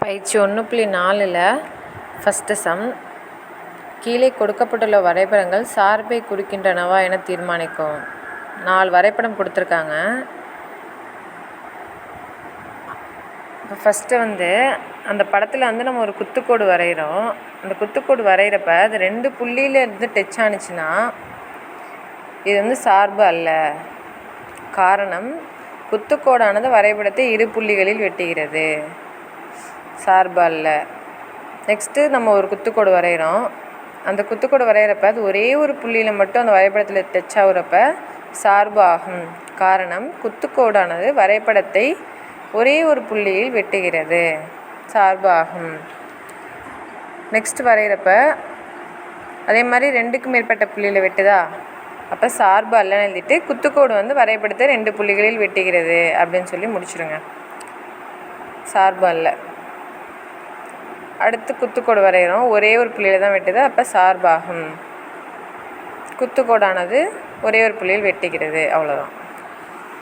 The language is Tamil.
பயிற்சி 1.4ல் ஃபஸ்ட்டு சம். கீழே கொடுக்கப்பட்டுள்ள வரைபடங்கள் சார்பை குறிக்கின்றனவா என தீர்மானிக்கவும். 4 வரைபடம் கொடுத்துருக்காங்க. இப்போ ஃபஸ்ட்டு அந்த படத்தில் நம்ம ஒரு குத்துக்கோடு வரைகிறோம். அந்த குத்துக்கோடு வரைகிறப்ப அது 2 புள்ளியில் இருந்து டச் ஆணுச்சுன்னா இது சார்பு அல்ல. காரணம், குத்துக்கோடானது வரைபடத்தை 2 புள்ளிகளில் வெட்டுகிறது. சார்பு அல்ல. நெக்ஸ்ட்டு நம்ம ஒரு குத்துக்கோடு வரைகிறோம். அந்த குத்துக்கோடு வரைகிறப்ப அது ஒரே ஒரு புள்ளியில் மட்டும் அந்த வரைபடத்தில் டச் ஆகுறப்ப சார்பு ஆகும். காரணம், குத்துக்கோடானது வரைபடத்தை ஒரே ஒரு புள்ளியில் வெட்டுகிறது. சார்பு ஆகும். நெக்ஸ்ட் வரைகிறப்ப அதே மாதிரி 2க்கும் மேற்பட்ட புள்ளியில் வெட்டுதா, அப்போ சார்பு அல்லன்னு எழுதிட்டு குத்துக்கோடு வரைபடத்தை 2 புள்ளிகளில் வெட்டுகிறது அப்படின்னு சொல்லி முடிச்சிடுங்க. சார்பு அல்ல. அடுத்து குத்துக்கோடு வரைகிறோம். ஒரே ஒரு புள்ளியில் தான் வெட்டுது, அப்போ சார்பாகும். குத்துக்கோடானது ஒரே ஒரு புள்ளியில் வெட்டுகிறது. அவ்வளோதான்.